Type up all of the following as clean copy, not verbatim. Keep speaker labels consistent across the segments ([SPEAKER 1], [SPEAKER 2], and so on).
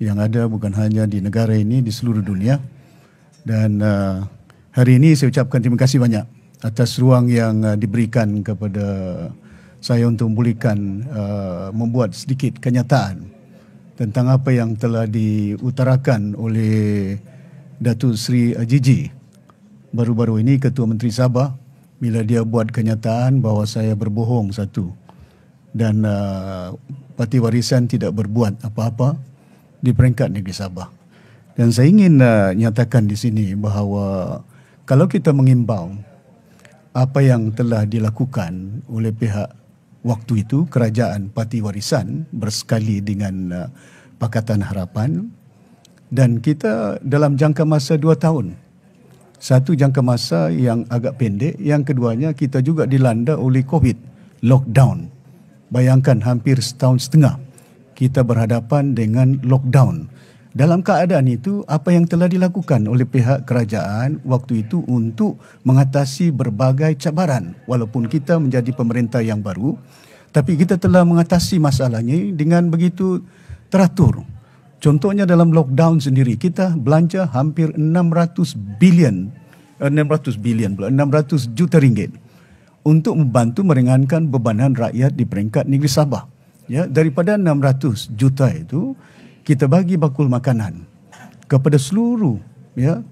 [SPEAKER 1] yang ada bukan hanya di negara ini, di seluruh dunia. Dan hari ini saya ucapkan terima kasih banyak atas ruang yang diberikan kepada saya untuk membuat sedikit kenyataan tentang apa yang telah diutarakan oleh Datuk Seri Ajiji baru-baru ini, Ketua Menteri Sabah, bila dia buat kenyataan bahawa saya berbohong satu dan Parti Warisan tidak berbuat apa-apa di peringkat negeri Sabah. Dan saya ingin nyatakan di sini bahawa kalau kita mengimbau apa yang telah dilakukan oleh pihak waktu itu, Kerajaan Parti Warisan bersekali dengan Pakatan Harapan, dan kita dalam jangka masa 2 tahun. Satu jangka masa yang agak pendek, yang keduanya kita juga dilanda oleh COVID, lockdown. Bayangkan hampir setahun setengah kita berhadapan dengan lockdown. Dalam keadaan itu, apa yang telah dilakukan oleh pihak kerajaan waktu itu untuk mengatasi berbagai cabaran. Walaupun kita menjadi pemerintah yang baru, tapi kita telah mengatasi masalahnya dengan begitu teratur. Contohnya dalam lockdown sendiri, kita belanja hampir 600 juta ringgit untuk membantu meringankan bebanan rakyat di peringkat negeri Sabah. Ya, daripada 600 juta itu, kita bagi bakul makanan kepada seluruh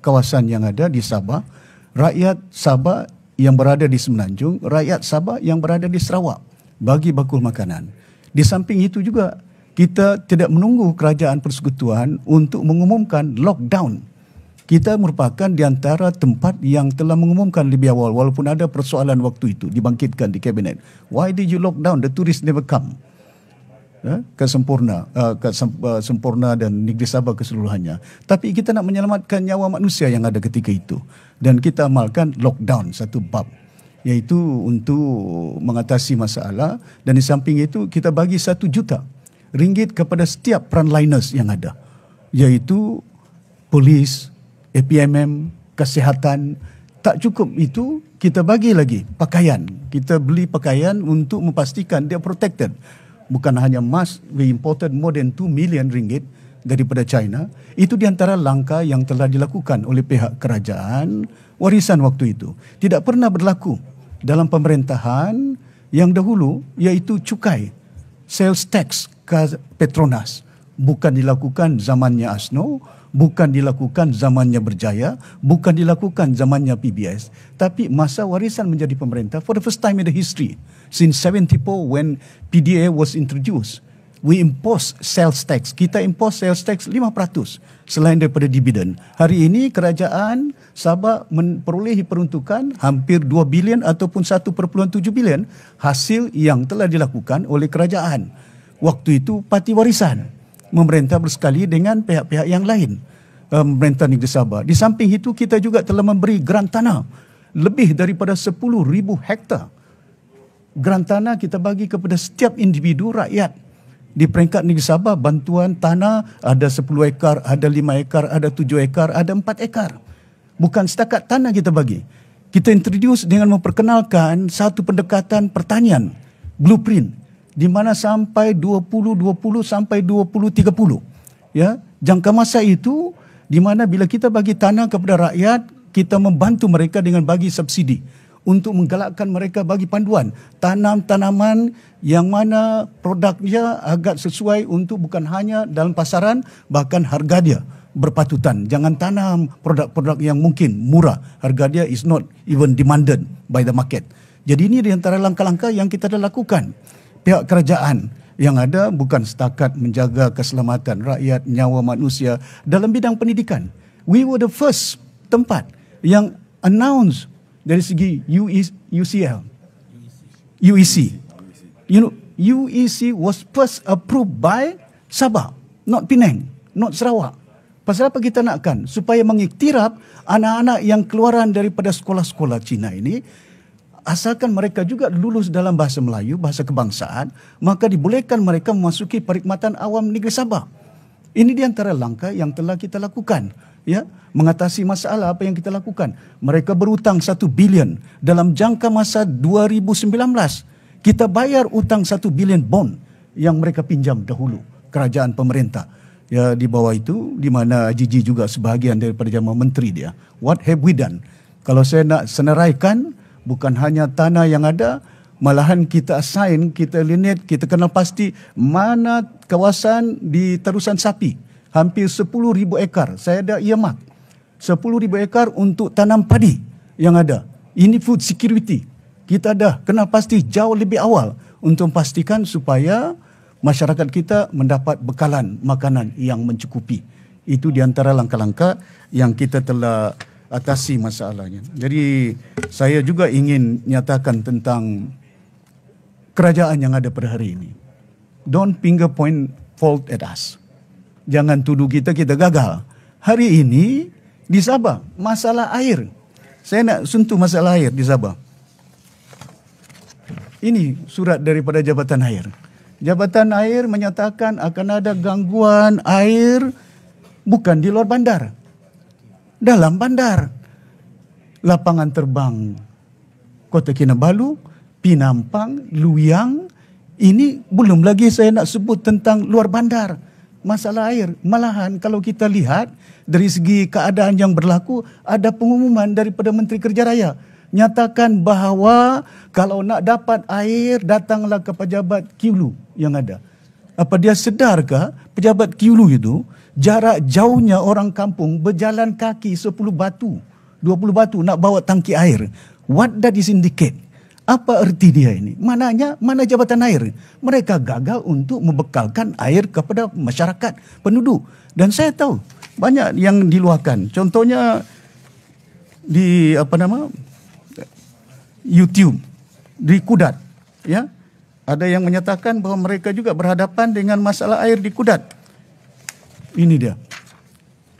[SPEAKER 1] kawasan yang ada di Sabah, rakyat Sabah yang berada di Semenanjung, rakyat Sabah yang berada di Sarawak, bagi bakul makanan. Di samping itu juga, kita tidak menunggu Kerajaan Persekutuan untuk mengumumkan lockdown. Kita merupakan di antara tempat yang telah mengumumkan lebih awal, walaupun ada persoalan waktu itu dibangkitkan di Kabinet. Why did you lock down? The tourists never come. Ke Sempurna dan negeri Sabah keseluruhannya. Tapi kita nak menyelamatkan nyawa manusia yang ada ketika itu. Dan kita amalkan lockdown, satu bab, iaitu untuk mengatasi masalah. Dan di samping itu kita bagi 1 juta ringgit kepada setiap frontliners yang ada, iaitu polis, APMM, kesihatan. Tak cukup itu, kita bagi lagi pakaian. Kita beli pakaian untuk memastikan dia protected. Bukan hanya mask, we imported more than 2 million ringgit daripada China. Itu di antara langkah yang telah dilakukan oleh pihak kerajaan warisan waktu itu. Tidak pernah berlaku dalam pemerintahan yang dahulu, iaitu cukai, sales tax ke Petronas. Bukan dilakukan zamannya Asno, bukan dilakukan zamannya Berjaya, bukan dilakukan zamannya PBS. Tapi masa warisan menjadi pemerintah, for the first time in the history, since 74 when PDA was introduced, we impose sales tax. Kita impose sales tax 5% selain daripada dividen. Hari ini kerajaan Sabah memperolehi peruntukan hampir 2 bilion ataupun 1.7 bilion hasil yang telah dilakukan oleh kerajaan. Waktu itu Parti Warisan memerintah bersekali dengan pihak-pihak yang lain, pemerintah negeri Sabah. Di samping itu, kita juga telah memberi grant tanah lebih daripada 10,000 hektar. Grant tanah kita bagi kepada setiap individu rakyat di peringkat negeri Sabah. Bantuan tanah ada 10 ekar, ada 5 ekar, ada 7 ekar, ada 4 ekar. Bukan setakat tanah kita bagi. Kita introduce dengan memperkenalkan satu pendekatan pertanian, blueprint, di mana sampai 2020 sampai 2030. Ya, jangka masa itu di mana bila kita bagi tanah kepada rakyat, kita membantu mereka dengan bagi subsidi untuk menggalakkan mereka bagi panduan tanam tanaman yang mana produknya agak sesuai untuk bukan hanya dalam pasaran, bahkan harga dia berpatutan. Jangan tanam produk-produk yang mungkin murah, harga dia is not even demanded by the market. Jadi ini di antara langkah-langkah yang kita dah lakukan. Pihak kerajaan yang ada bukan setakat menjaga keselamatan rakyat, nyawa manusia dalam bidang pendidikan. We were the first tempat yang announce dari segi UEC. You know, UEC was first approved by Sabah, not Penang, not Sarawak. Pasal apa kita nakkan? Supaya mengiktiraf anak-anak yang keluaran daripada sekolah-sekolah Cina ini, asalkan mereka juga lulus dalam bahasa Melayu, bahasa kebangsaan, maka dibolehkan mereka memasuki perkhidmatan awam negeri Sabah. Ini di antara langkah yang telah kita lakukan, ya, mengatasi masalah apa yang kita lakukan. Mereka berhutang 1 bilion dalam jangka masa 2019. Kita bayar hutang 1 bilion bond yang mereka pinjam dahulu, kerajaan pemerintah. Ya, di bawah itu, di mana Gigi juga sebahagian daripada jamaah menteri dia. What have we done? Kalau saya nak senaraikan, bukan hanya tanah yang ada, malahan kita assign, kita lineate, kita kenal pasti mana kawasan di Terusan Sapi. Hampir 10,000 ekar. Saya ada earmark. 10,000 ekar untuk tanam padi yang ada. Ini food security. Kita dah kenal pasti jauh lebih awal untuk memastikan supaya masyarakat kita mendapat bekalan makanan yang mencukupi. Itu di antara langkah-langkah yang kita telah atasi masalahnya. Jadi saya juga ingin nyatakan tentang kerajaan yang ada pada hari ini. Don't finger point fault at us. Jangan tuduh kita gagal. Hari ini di Sabah masalah air. Saya nak sentuh masalah air di Sabah. Ini surat daripada Jabatan Air. Jabatan Air menyatakan akan ada gangguan air bukan di luar bandar, dalam bandar. Lapangan terbang Kota Kinabalu, Pinampang, Luyang, ini belum lagi saya nak sebut tentang luar bandar. Masalah air, malahan kalau kita lihat dari segi keadaan yang berlaku, ada pengumuman daripada Menteri Kerja Raya nyatakan bahawa kalau nak dapat air, datanglah ke pejabat Kiulu yang ada. Apa dia sedarkah pejabat Kiulu itu jarak jauhnya orang kampung berjalan kaki 10 batu, 20 batu nak bawa tangki air? What that is indicate? Apa erti dia ini? Mananya, mana Jabatan Air? Mereka gagal untuk membekalkan air kepada masyarakat, penduduk. Dan saya tahu banyak yang diluahkan. Contohnya di YouTube, di Kudat, ya, ada yang menyatakan bahawa mereka juga berhadapan dengan masalah air di Kudat. Ini dia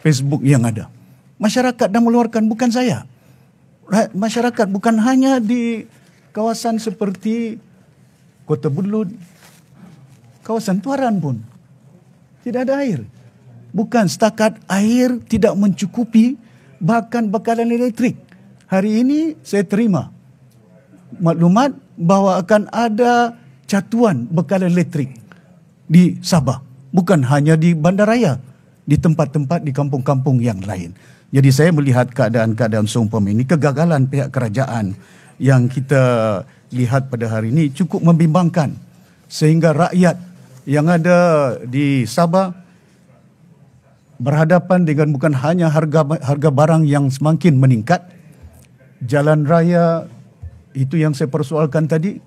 [SPEAKER 1] Facebook yang ada. Masyarakat dah mengeluarkan, bukan saya. Masyarakat bukan hanya di kawasan seperti Kota Budlut, kawasan Tuaran pun tidak ada air. Bukan setakat air tidak mencukupi, bahkan bekalan elektrik. Hari ini saya terima maklumat bahawa akan ada catuan bekalan elektrik di Sabah. Bukan hanya di bandaraya, di tempat-tempat di kampung-kampung yang lain. Jadi saya melihat keadaan-keadaan seumpama ini, kegagalan pihak kerajaan yang kita lihat pada hari ini cukup membimbangkan. Sehingga rakyat yang ada di Sabah berhadapan dengan bukan hanya harga barang yang semakin meningkat, jalan raya itu yang saya persoalkan tadi,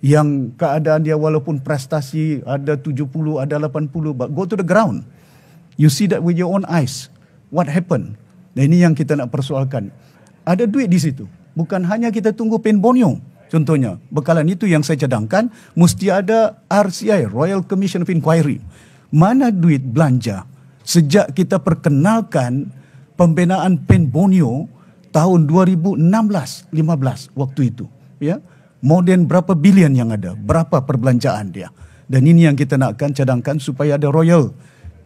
[SPEAKER 1] yang keadaan dia walaupun prestasi ada 70, ada 80, but go to the ground. You see that with your own eyes. What happened? Dan ini yang kita nak persoalkan. Ada duit di situ. Bukan hanya kita tunggu Pen Borneo. Contohnya, bekalan itu yang saya cadangkan, mesti ada RCI, Royal Commission of Inquiry. Mana duit belanja sejak kita perkenalkan pembinaan Pen Borneo tahun 2016-15 waktu itu, ya, more than berapa bilion yang ada, berapa perbelanjaan dia. Dan ini yang kita nakkan cadangkan supaya ada Royal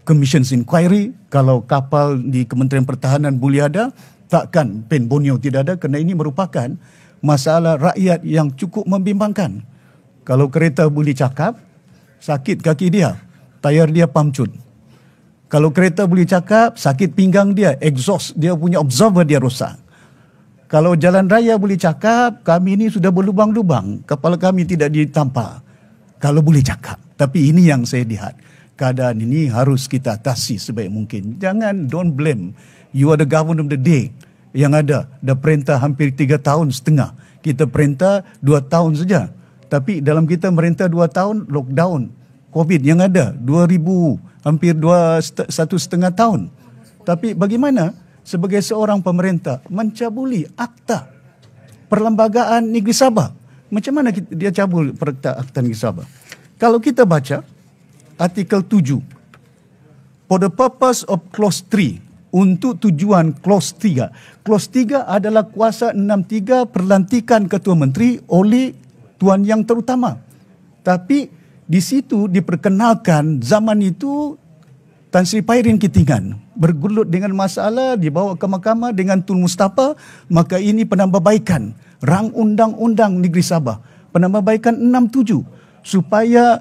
[SPEAKER 1] Commission Inquiry. Kalau kapal di Kementerian Pertahanan boleh ada, takkan Pen Borneo tidak ada, kerana ini merupakan masalah rakyat yang cukup membimbangkan. Kalau kereta boleh cakap, sakit kaki dia, tayar dia pamcut. Kalau kereta boleh cakap, sakit pinggang dia, exhaust dia punya absorber dia rosak. Kalau jalan raya boleh cakap, kami ini sudah berlubang-lubang, kepala kami tidak ditampar. Kalau boleh cakap. Tapi ini yang saya lihat. Keadaan ini harus kita atasi sebaik mungkin. Jangan, don't blame. You are the government of the day. Yang ada, dah perintah hampir 3 tahun setengah. Kita perintah 2 tahun saja. Tapi dalam kita merintah 2 tahun, lockdown, COVID yang ada, 2000, hampir 1,5 tahun. Tapi bagaimana sebagai seorang pemerintah mencabuli akta Perlembagaan Negeri Sabah? Macam mana dia cabul akta Negeri Sabah? Kalau kita baca artikel 7, for the purpose of clause 3, untuk tujuan clause 3. Clause 3 adalah kuasa 63 perlantikan Ketua Menteri oleh Tuan Yang Terutama. Tapi di situ diperkenalkan zaman itu Tan Sri Pairin Kitingan bergulut dengan masalah, dibawa ke mahkamah dengan Tun Mustafa, maka ini penambahbaikan rang Undang-Undang Negeri Sabah. Penambahbaikan 67 supaya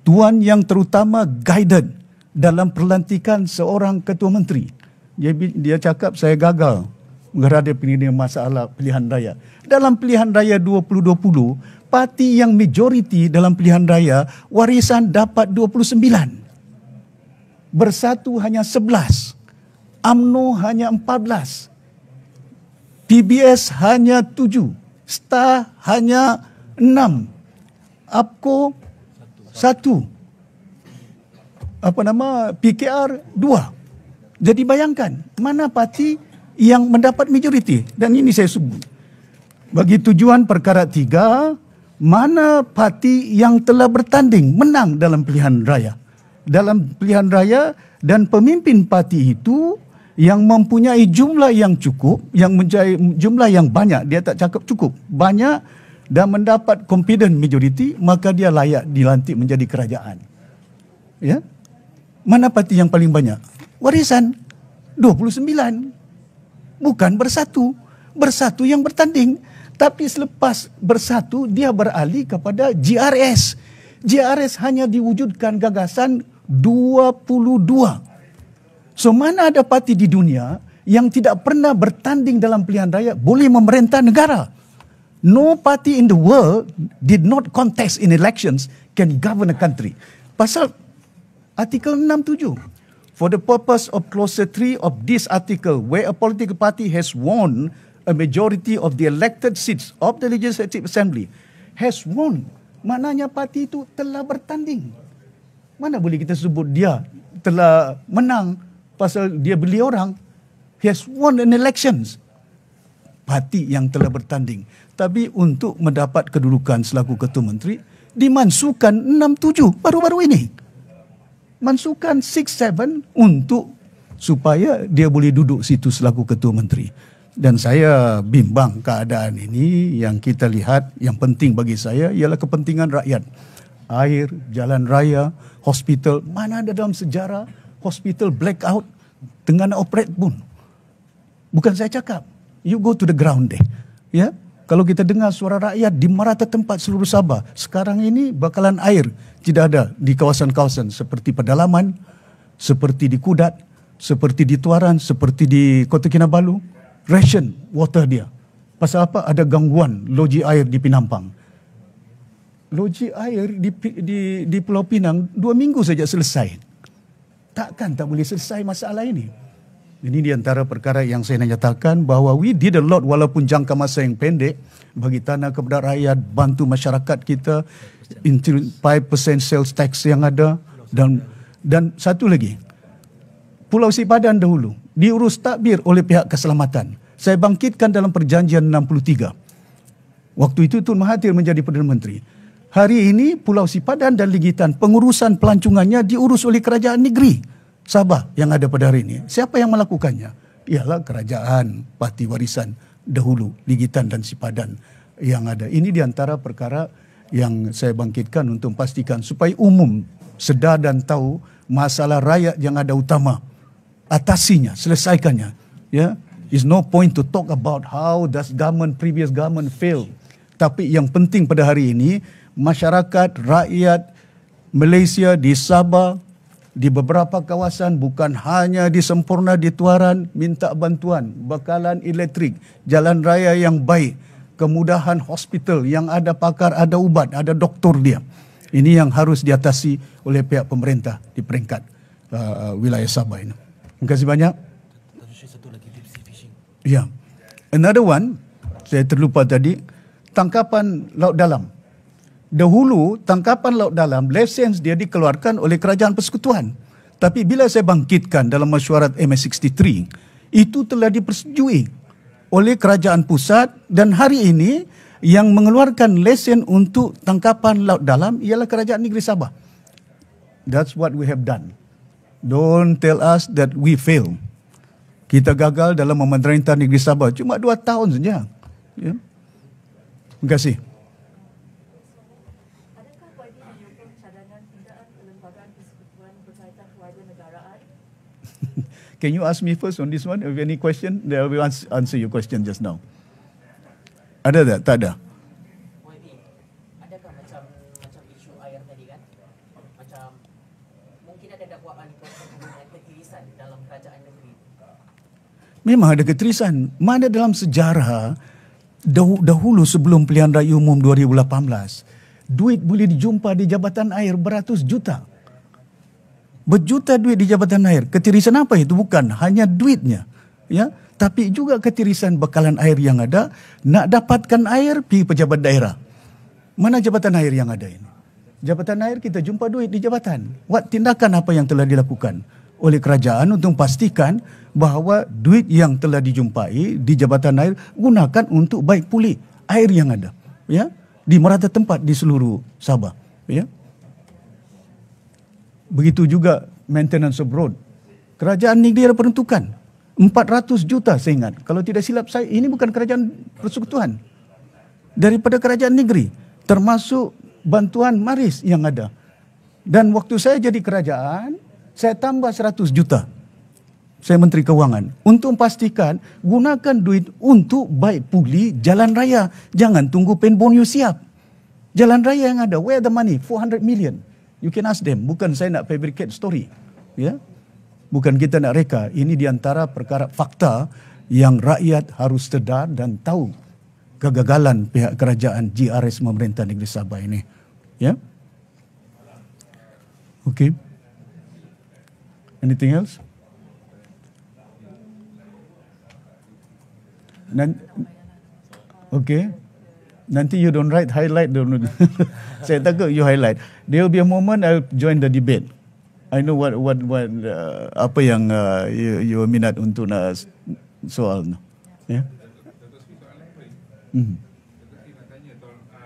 [SPEAKER 1] Tuan Yang Terutama guided dalam pelantikan seorang ketua menteri. Dia cakap saya gagal menghadapi masalah pilihan raya. Dalam pilihan raya 2020, parti yang majoriti dalam pilihan raya, Warisan dapat 29. Bersatu hanya 11. UMNO hanya 14. PBS hanya 7. STAR hanya 6. APKO 1. PKR 2. Jadi bayangkan, mana parti yang mendapat majoriti? Dan ini saya sebut. Bagi tujuan perkara 3, mana parti yang telah bertanding menang dalam pilihan raya? Dalam pilihan raya dan pemimpin parti itu yang mempunyai jumlah yang cukup, yang menjadi jumlah yang banyak, dia tak cakap cukup, banyak dan mendapat confident majority, maka dia layak dilantik menjadi kerajaan. Ya? Mana parti yang paling banyak? Warisan 29. Bukan Bersatu. Bersatu yang bertanding. Tapi selepas Bersatu, dia beralih kepada GRS. GRS hanya diwujudkan gagasan 22. So mana ada parti di dunia yang tidak pernah bertanding dalam pilihan raya boleh memerintah negara? No party in the world did not contest in elections can govern a country. Pasal artikel 67. For the purpose of clause 3 of this article, where a political party has won a majority of the elected seats of the Legislative Assembly, has won, maknanya parti itu telah bertanding. Mana boleh kita sebut dia telah menang pasal dia beli orang? He has won an elections. Parti yang telah bertanding. Tapi untuk mendapat kedudukan selaku ketua menteri, dimansuhkan 6-7 baru-baru ini. Mansuhkan 6-7 untuk supaya dia boleh duduk situ selaku ketua menteri. Dan saya bimbang keadaan ini. Yang kita lihat, yang penting bagi saya ialah kepentingan rakyat. Air, jalan raya, hospital. Mana ada dalam sejarah hospital blackout dengan operate pun. Bukan saya cakap. You go to the ground deh. Ya, kalau kita dengar suara rakyat di merata tempat seluruh Sabah, sekarang ini bakalan air tidak ada di kawasan-kawasan seperti Pedalaman, seperti di Kudat, seperti di Tuaran, seperti di Kota Kinabalu. Ration water dia. Pasal apa? Ada gangguan loji air di Pinampang. Loji air di Pulau Pinang 2 minggu saja selesai. Takkan tak boleh selesai masalah ini. Ini di antara perkara yang saya nak nyatakan bahawa we did a lot walaupun jangka masa yang pendek bagi tanah kepada rakyat, bantu masyarakat kita, 5% sales tax yang ada dan satu lagi. Pulau Sipadan dahulu diurus takbir oleh pihak keselamatan. Saya bangkitkan dalam perjanjian 63. Waktu itu Tun Mahathir menjadi Perdana Menteri. Hari ini Pulau Sipadan dan Ligitan pengurusan pelancongannya diurus oleh kerajaan negeri Sabah yang ada pada hari ini. Siapa yang melakukannya? Ialah kerajaan parti warisan dahulu, Ligitan dan Sipadan yang ada. Ini di antara perkara yang saya bangkitkan untuk memastikan supaya umum sedar dan tahu masalah rakyat yang ada utama. Atasinya, selesaikannya. Ya, is no point to talk about how does previous government fail. Tapi yang penting pada hari ini, masyarakat, rakyat Malaysia di Sabah, di beberapa kawasan, bukan hanya di Sempurna, di Tuaran, minta bantuan, bekalan elektrik, jalan raya yang baik, kemudahan hospital yang ada pakar, ada ubat, ada doktor dia. Ini yang harus diatasi oleh pihak pemerintah di peringkat wilayah Sabah ini. Terima kasih banyak. Ya. Another one, saya terlupa tadi, tangkapan laut dalam. Dahulu, tangkapan laut dalam, lisensi dia dikeluarkan oleh Kerajaan Persekutuan. Tapi bila saya bangkitkan dalam mesyuarat MS63, itu telah dipersetujui oleh Kerajaan Pusat dan hari ini yang mengeluarkan lesen untuk tangkapan laut dalam ialah Kerajaan Negeri Sabah. That's what we have done. Don't tell us that we fail. Kita gagal dalam memerintah Negeri Sabah cuma 2 tahun saja. Ya. Terima kasih. Can you ask me first on this one? If any question, I will answer your question just now. Ada tak? Tak ada.
[SPEAKER 2] Adakah macam isu air tadi kan? Macam mungkin ada dakwaan
[SPEAKER 1] Memang ada keterisan. Mana dalam sejarah dahulu sebelum pilihan raya umum 2018, duit boleh dijumpa di jabatan air beratus juta. Berjuta duit di jabatan air. Ketirisan apa itu? Bukan hanya duitnya, ya, tapi juga ketirisan bekalan air yang ada. Nak dapatkan air, pergi pejabat daerah. Mana jabatan air yang ada ini? Jabatan air kita jumpa duit di jabatan. What tindakan apa yang telah dilakukan oleh kerajaan untuk pastikan bahawa duit yang telah dijumpai di jabatan air gunakan untuk baik pulih air yang ada, ya, di merata tempat di seluruh Sabah, ya. Begitu juga maintenance of road. Kerajaan negeri ada peruntukan 400 juta saya ingat. Kalau tidak silap saya, ini bukan kerajaan persekutuan. Daripada kerajaan negeri, termasuk bantuan maris yang ada. Dan waktu saya jadi kerajaan, saya tambah 100 juta. Saya Menteri Kewangan. Untuk memastikan gunakan duit untuk baik pulih jalan raya. Jangan tunggu Penbonyo siap. Jalan raya yang ada, where the money? 400 million. You can ask them. Bukan saya nak fabricate story. Ya? Bukan kita nak reka. Ini di antara perkara fakta yang rakyat harus sedar dan tahu kegagalan pihak kerajaan GRS Pemerintah Negeri Sabah ini. Ya? Okay. Anything else? Okay. Nanti you don't highlight. Saya takut you highlight. There will be a moment I'll join the debate. I know what apa yang you minat untuk nak soal. Ya.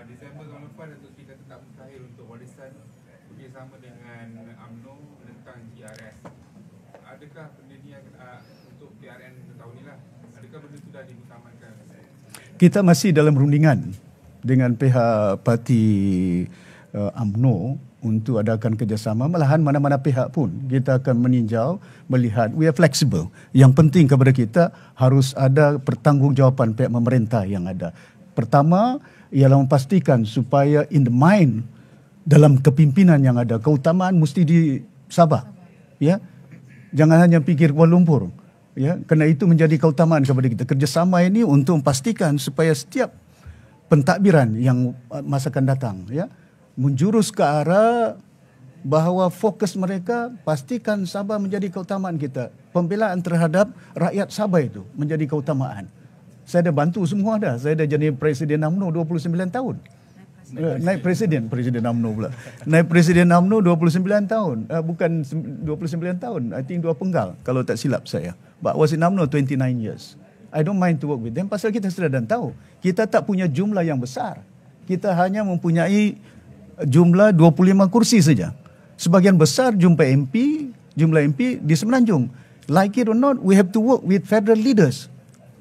[SPEAKER 2] Disember tahun lepas Datuk Seri kata tak mustahil untuk warisan bekerjasama dengan UMNO menentang GRS. Adakah benda ni untuk PRN tahun ni lah? Adakah benda tu dah dimutamatkan?
[SPEAKER 1] Kita masih dalam rundingan dengan pihak parti UMNO untuk adakan kerjasama. Malahan mana-mana pihak pun kita akan meninjau, melihat. We are flexible. Yang penting kepada kita harus ada pertanggungjawaban pihak pemerintah yang ada. Pertama ialah memastikan supaya in the mind dalam kepimpinan yang ada, keutamaan mesti di Sabah. Ya, jangan hanya fikir Kuala Lumpur. Ya, kerana itu menjadi keutamaan kepada kita. Kerjasama ini untuk memastikan supaya setiap pentadbiran yang masa akan datang, ya, menjurus ke arah bahawa fokus mereka pastikan Sabah menjadi keutamaan kita. Pembelaan terhadap rakyat Sabah itu menjadi keutamaan. Saya dah bantu semua dah. Saya dah jadi Presiden UMNO 29 tahun. Naik Presiden UMNO pula. Naik Presiden UMNO 29 tahun. Bukan 29 tahun. I think 2 penggal kalau tak silap saya. But was in UMNO 29 years. I don't mind to work with them pasal kita sudah dan tahu. Kita tak punya jumlah yang besar. Kita hanya mempunyai jumlah 25 kursi saja. Sebagian besar jumlah MP di Semenanjung. Like it or not, we have to work with federal leaders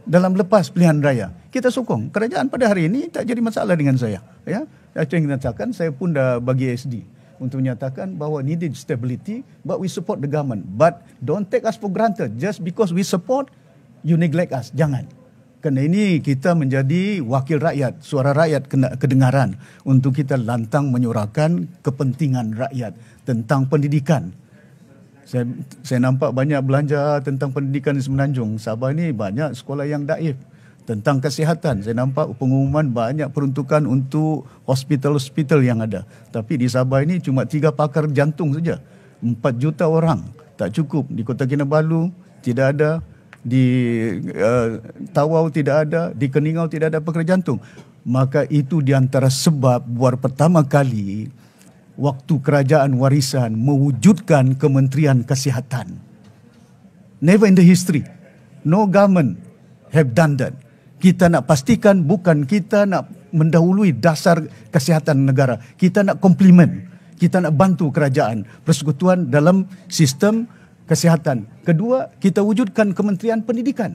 [SPEAKER 1] dalam lepas pilihan raya. Kita sokong. Kerajaan pada hari ini tak jadi masalah dengan saya. Ya, saya ingin nyatakan, saya pun dah bagi SD untuk menyatakan bahawa needed stability, but we support the government. But don't take us for granted. Just because we support, you neglect us. Jangan. Kerana ini kita menjadi wakil rakyat, suara rakyat kena kedengaran untuk kita lantang menyuarakan kepentingan rakyat tentang pendidikan. Saya nampak banyak belanja tentang pendidikan di Semenanjung. Sabah ni banyak sekolah yang daif. Tentang kesihatan, saya nampak pengumuman banyak peruntukan untuk hospital-hospital yang ada. Tapi di Sabah ini cuma 3 pakar jantung saja. 4 juta orang. Tak cukup. Di Kota Kinabalu tidak ada. Di Tawau tidak ada. Di Keningau tidak ada pakar jantung. Maka itu di antara sebab buat pertama kali waktu kerajaan warisan mewujudkan Kementerian Kesihatan. Never in the history. No government have done that. Kita nak pastikan bukan kita nak mendahului dasar kesihatan negara. Kita nak komplement. Kita nak bantu kerajaan persekutuan dalam sistem kesihatan. Kedua, kita wujudkan Kementerian Pendidikan.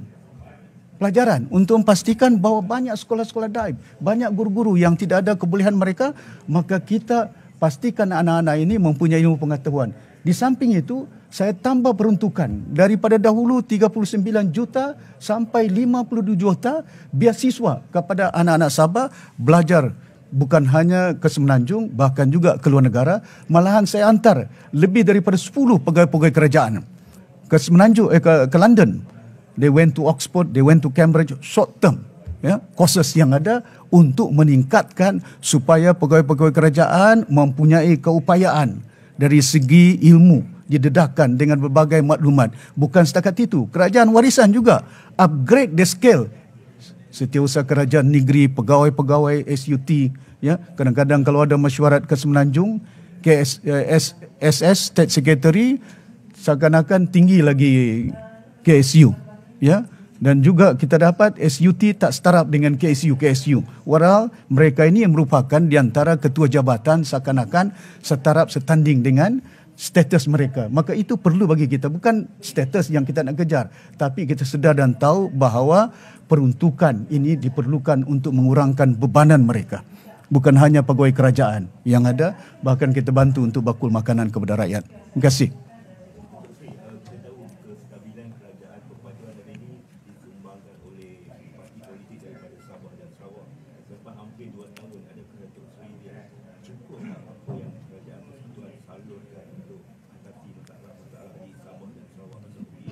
[SPEAKER 1] Pelajaran untuk memastikan bahawa banyak sekolah-sekolah daib, banyak guru-guru yang tidak ada kebolehan mereka, maka kita pastikan anak-anak ini mempunyai ilmu pengetahuan. Di samping itu, saya tambah peruntukan daripada dahulu 39 juta sampai 52 juta beasiswa kepada anak-anak Sabah belajar bukan hanya ke Semenanjung, bahkan juga ke luar negara. Malahan saya hantar lebih daripada 10 pegawai-pegawai kerajaan ke Semenanjung, ke London. They went to Oxford, they went to Cambridge, short term. Ya, courses yang ada untuk meningkatkan supaya pegawai-pegawai kerajaan mempunyai keupayaan dari segi ilmu, didedahkan dengan berbagai maklumat. Bukan setakat itu, kerajaan warisan juga upgrade the scale. Setiausaha kerajaan negeri, pegawai-pegawai SUT, ya, kadang-kadang kalau ada mesyuarat ke Semenanjung, SS State Secretary seakan-akan tinggi lagi KSU, ya. Dan juga kita dapat SUT tak setara dengan KSU. Walau mereka ini merupakan di antara ketua jabatan seakan-akan setara setanding dengan status mereka. Maka itu perlu bagi kita, bukan status yang kita nak kejar, tapi kita sedar dan tahu bahawa peruntukan ini diperlukan untuk mengurangkan bebanan mereka. Bukan hanya pegawai kerajaan yang ada, bahkan kita bantu untuk bakul makanan kepada rakyat. Terima kasih.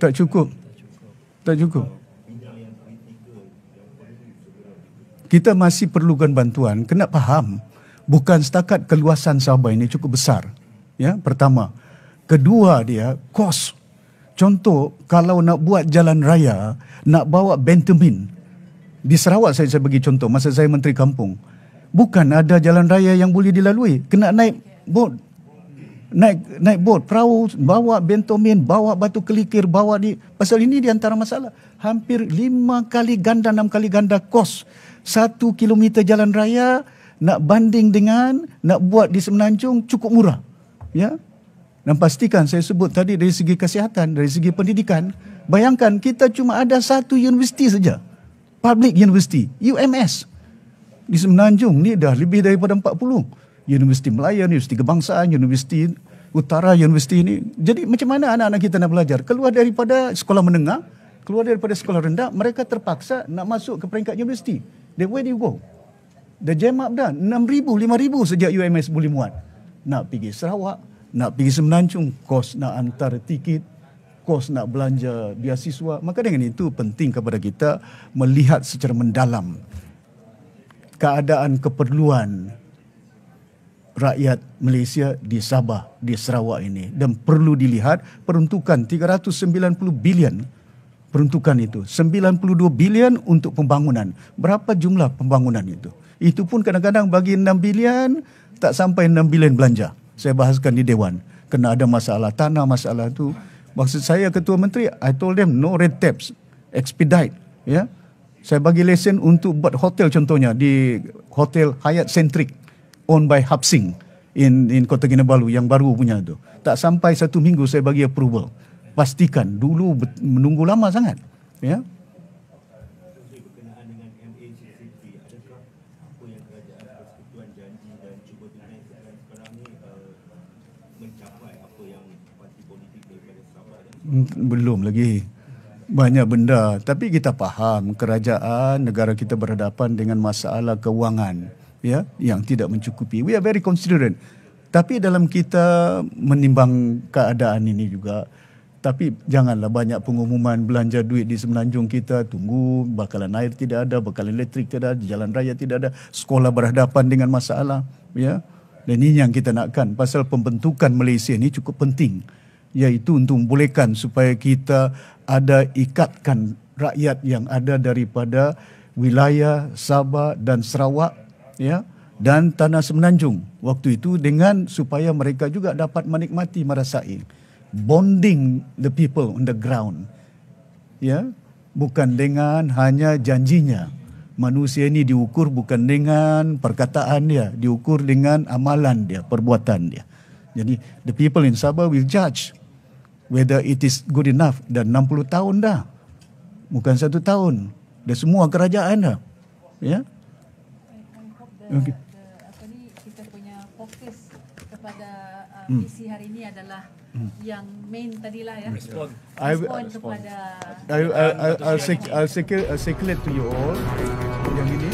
[SPEAKER 1] Tak cukup. Kita masih perlukan bantuan. Kena faham, bukan setakat keluasan Sabah ini cukup besar. Ya, pertama. Kedua dia, kos. Contoh, kalau nak buat jalan raya, nak bawa Benjamin. Di Sarawak saya bagi contoh, masa saya Menteri Kampung. Bukan ada jalan raya yang boleh dilalui. Kena naik bot. Naik bot, perahu, bawa bentomin, bawa batu kelikir, bawa di... Pasal ini di antara masalah. Hampir 5 kali ganda, 6 kali ganda kos. 1 kilometer jalan raya, nak banding dengan, nak buat di Semenanjung, cukup murah. Ya. Dan pastikan, saya sebut tadi dari segi kesihatan, dari segi pendidikan. Bayangkan, kita cuma ada 1 universiti saja. Public University, UMS. Di Semenanjung ni dah lebih daripada 40. Universiti Melayu, Universiti Kebangsaan, Universiti Utara, Universiti ini. Jadi macam mana anak-anak kita nak belajar? Keluar daripada sekolah menengah, keluar daripada sekolah rendah, mereka terpaksa nak masuk ke peringkat universiti. Then where do you go? Dah jam up dah. 6,000, 5,000 sejak UMS boleh muat. Nak pergi Sarawak, nak pergi Semenanjung, kos nak hantar tiket, kos nak belanja beasiswa. Maka dengan itu penting kepada kita melihat secara mendalam keadaan keperluan rakyat Malaysia di Sabah, di Sarawak ini. Dan perlu dilihat peruntukan 390 bilion. Peruntukan itu 92 bilion untuk pembangunan. Berapa jumlah pembangunan itu? Itu pun kadang-kadang bagi 6 bilion tak sampai 6 bilion belanja. Saya bahaskan di Dewan. Kena ada masalah tanah, masalah itu. Maksud saya Ketua Menteri, I told them no red tapes, expedite. Ya, saya bagi lesen untuk buat hotel contohnya di Hotel Hyatt Centric owned by Hapsing in Kota Kinabalu yang baru punya tu. Tak sampai 1 minggu saya bagi approval. Pastikan, dulu menunggu lama sangat. Ya.
[SPEAKER 3] Berkenaan dengan MACCP, adakah apa yang kerajaan persekutuan janji dan cuba tunaikan sekarang ni mencapai apa yang parti politik daripada Sabah dan
[SPEAKER 1] Belum lagi. Banyak benda. Tapi kita faham kerajaan negara kita berhadapan dengan masalah kewangan, ya, yang tidak mencukupi. We are very considerate. Tapi dalam kita menimbang keadaan ini juga, tapi janganlah banyak pengumuman belanja duit di Semenanjung kita. Tunggu, bakalan air tidak ada, bakalan elektrik tidak ada, jalan raya tidak ada, sekolah berhadapan dengan masalah. Ya. Dan ini yang kita nakkan. Pasal pembentukan Malaysia ini cukup penting. Iaitu untuk membolehkan supaya kita ada ikatkan rakyat yang ada daripada wilayah Sabah dan Sarawak, ya, dan tanah Semenanjung waktu itu, dengan supaya mereka juga dapat menikmati merasai bonding the people on the ground, ya, bukan dengan hanya janjinya. Manusia ini diukur bukan dengan perkataan dia, diukur dengan amalan dia, perbuatan dia. Jadi the people in Sabah will judge whether it is good enough. Dan 60 tahun dah, bukan 1 tahun, dah semua kerajaan dah, ya.
[SPEAKER 4] Okay. Apa ni, kita punya fokus kepada misi hari ini adalah yang main tadilah, ya. Respon kepada
[SPEAKER 1] I'll circulate to you all yang ini.